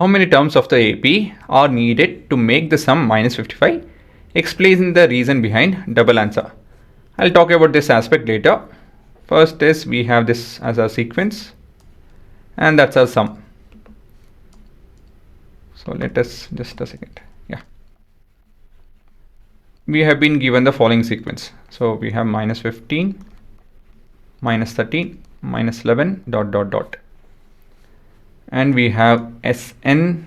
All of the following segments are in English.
How many terms of the AP are needed to make the sum minus 55? Explain the reason behind double answer. I'll talk about this aspect later. First is we have this as our sequence, and that's our sum. So let us just a second. Yeah. We have been given the following sequence. So we have minus 15, minus 13, minus 11, dot, dot, dot. And we have Sn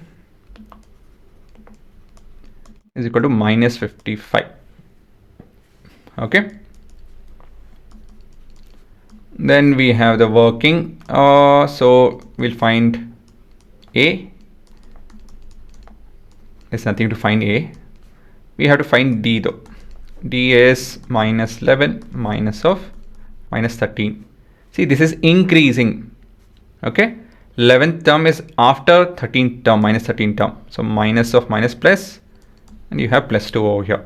is equal to minus 55. Okay. Then we have the working. So we'll find A. There's nothing to find A. We have to find D though. D is minus 11 minus of minus 13. See, this is increasing. Okay. 11th term is after 13th term, minus 13th term. So minus of minus plus, and you have plus 2 over here.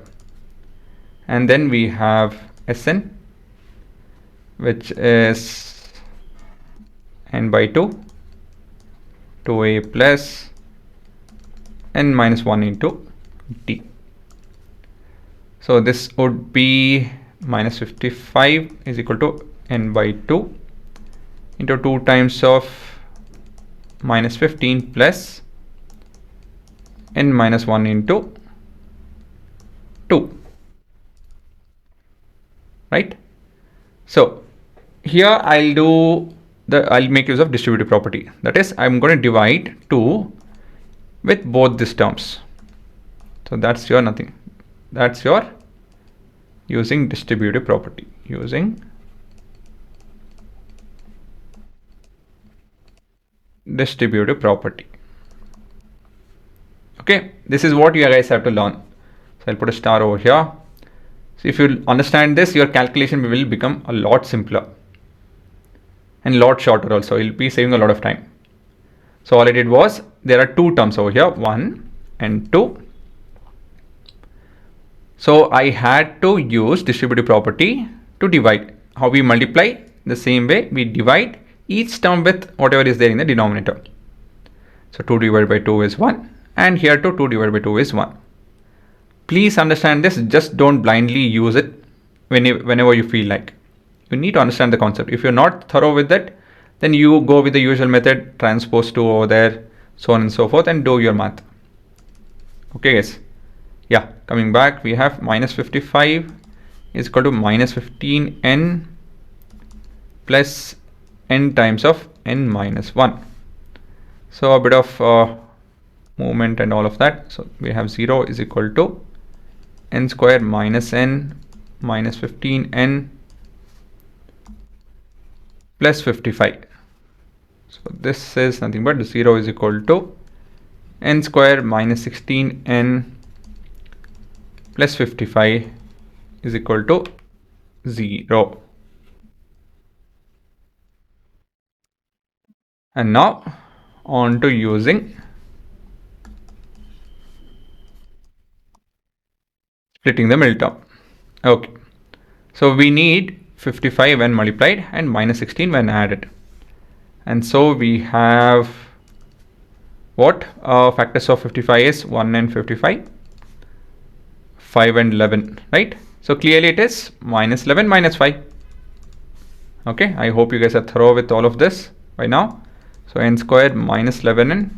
And then we have Sn, which is n by 2, 2a plus n minus 1 into d. So this would be minus 55 is equal to n by 2 into 2 times of minus 15 plus n minus 1 into 2, right? So here I'll make use of distributive property. That is, I'm going to divide 2 with both these terms. So that's your nothing. That's your using distributive property. Using distributive property. Okay, this is what you guys have to learn. So I'll put a star over here. So if you understand this, your calculation will become a lot simpler and a lot shorter also. You'll be saving a lot of time. So all I did was, there are 2 terms over here, 1 and 2. So I had to use distributive property to divide. How we multiply? The same way we divide each term with whatever is there in the denominator. So 2 divided by 2 is 1, and here too 2 divided by 2 is 1. Please understand this, just don't blindly use it whenever you feel like. You need to understand the concept. If you're not thorough with it, then you go with the usual method, transpose 2 over there, so on and so forth, and do your math. Okay guys. Yeah, coming back, we have minus 55 is equal to minus 15n plus n times of n minus 1. So a bit of movement and all of that. So we have 0 is equal to n square minus n minus 15n plus 55. So this is nothing but 0 is equal to n square minus 16n plus 55 is equal to 0. And now on to using splitting the middle term. Okay, so we need 55 when multiplied and minus 16 when added. And so we have what? Factors of 55 is 1 and 55, 5 and 11, right? So clearly it is minus 11 minus 5. Okay, I hope you guys are thorough with all of this by now. So n squared minus 11n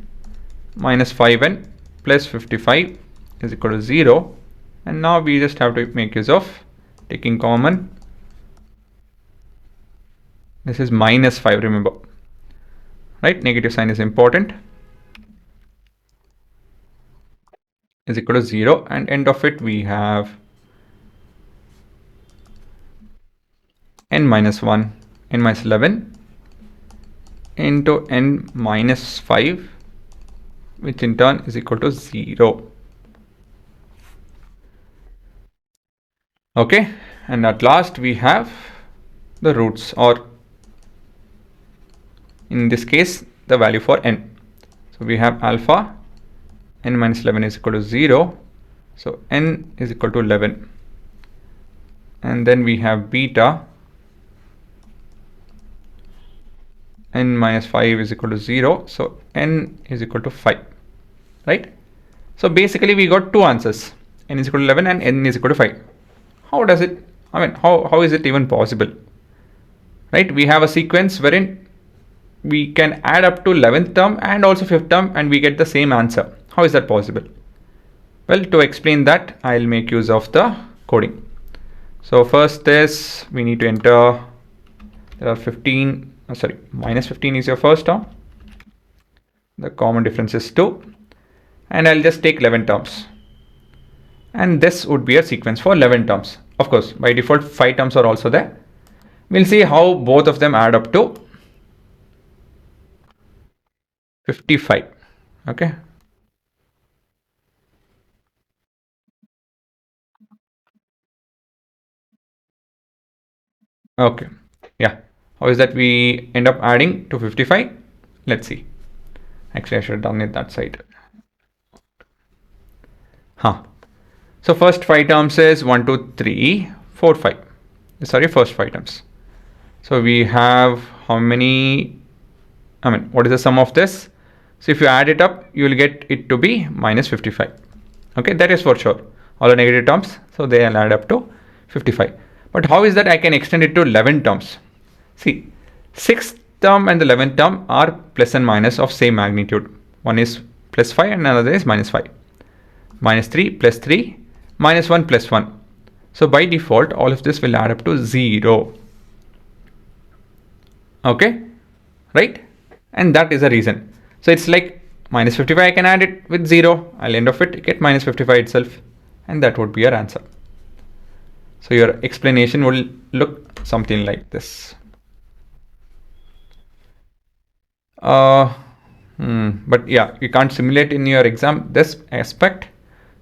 minus 5n plus 55 is equal to 0. And now we just have to make use of taking common. This is minus 5, remember, right? Negative sign is important. Is equal to 0, and end of it we have n minus 1, n minus 11 into n minus 5, which in turn is equal to 0. Okay, and at last we have the roots, or in this case the value for n. So we have alpha n minus 11 is equal to 0, so n is equal to 11, and then we have beta n minus 5 is equal to 0, so n is equal to 5. right? So basically we got two answers, n is equal to 11 and n is equal to 5. How does it, I mean, how is it even possible, right? We have a sequence wherein we can add up to 11th term and also 5th term and we get the same answer. How is that possible? Well, to explain that, I'll make use of the coding. So first is we need to enter, there are 15, minus 15 is your first term. The common difference is 2. And I'll just take 11 terms. And this would be a sequence for 11 terms. Of course, by default, 5 terms are also there. We'll see how both of them add up to 55. Okay. Okay. Yeah. How is that we end up adding to 55? Let's see. Actually, I should have done it that side. Huh. So first 5 terms is 1, 2, 3, 4, 5. Sorry, first 5 terms. So we have how many? I mean, what is the sum of this? So if you add it up, you will get it to be minus 55. Okay, that is for sure. All the negative terms, so they will add up to 55. But how is that I can extend it to 11 terms? See, 6th term and the 11th term are plus and minus of same magnitude. One is plus 5 and another is minus 5. Minus 3 plus 3, minus 1 plus 1. So by default, all of this will add up to 0. Okay, right? And that is the reason. So it's like minus 55, I can add it with 0. I'll end of it, get minus 55 itself. And that would be your answer. So your explanation will look something like this. But yeah, you can't simulate in your exam this aspect.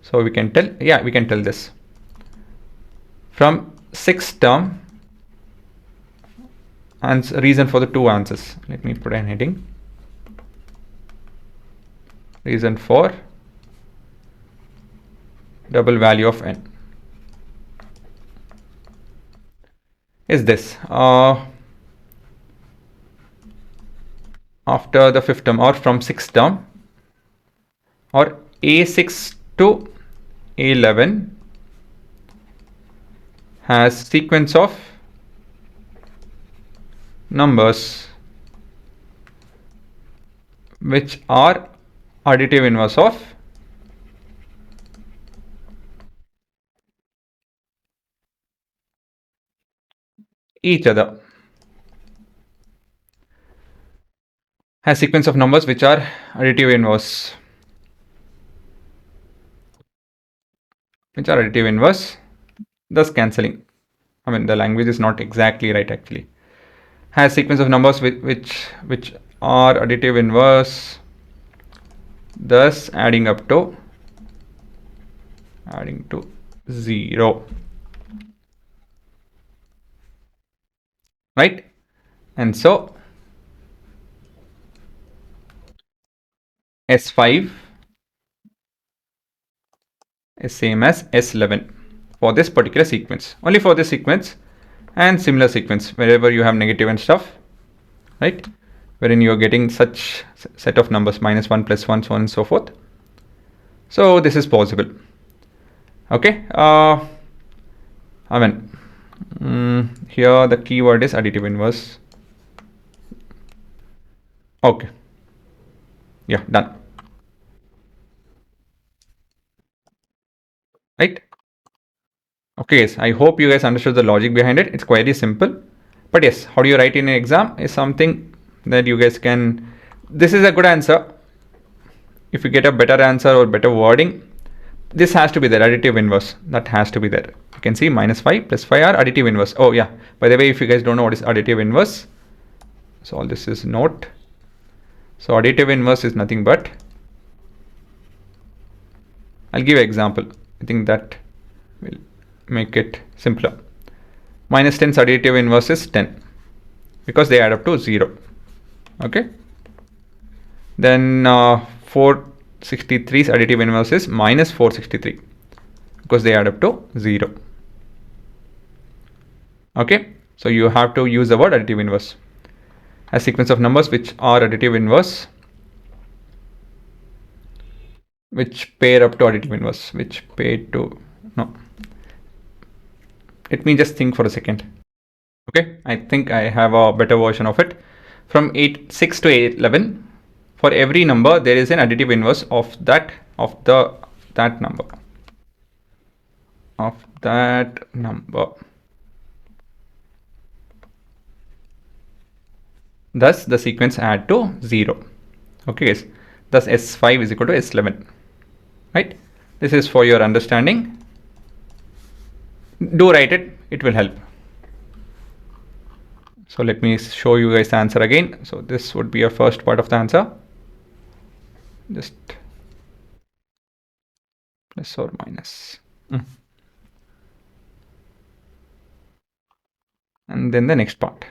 So we can tell, yeah, we can tell this. From 6th term, and reason for the two answers. Let me put an heading. Reason for double value of n is this. After the 5th term or from 6th term or A6 to A11 has sequence of numbers which are additive inverse of each other. Has sequence of numbers which are additive inverse. Which are additive inverse, thus cancelling. I mean, the language is not exactly right actually. Has sequence of numbers which are additive inverse, thus adding to 0. Right? And so S5 is same as S11 for this particular sequence. Only for this sequence and similar sequence wherever you have negative and stuff, right? Wherein you are getting such set of numbers minus 1 plus 1 so on and so forth. So this is possible. Okay. I mean, here the keyword is additive inverse. Okay. Yeah, done. Right? Okay, yes, I hope you guys understood the logic behind it. It's quite simple. But yes, how do you write in an exam is something that you guys can. This is a good answer. If you get a better answer or better wording, this has to be there, additive inverse. That has to be there. You can see minus 5 plus 5 are additive inverse. Oh yeah, by the way, if you guys don't know what is additive inverse, so all this is note. So additive inverse is nothing but, I'll give an example. I think that will make it simpler. Minus 10's additive inverse is 10 because they add up to 0. Okay. Then 463's additive inverse is minus 463 because they add up to 0. Okay. So you have to use the word additive inverse. A sequence of numbers which are additive inverse which pair up to additive inverse, which pair to, no. Let me just think for a second. Okay, I think I have a better version of it. From 6 to 11, for every number there is an additive inverse of that number. Thus the sequence add to 0. Okay guys, thus S5 is equal to S11, right? This is for your understanding. Do write it, it will help. So let me show you guys the answer again. So this would be your first part of the answer. Just plus or minus. And then the next part.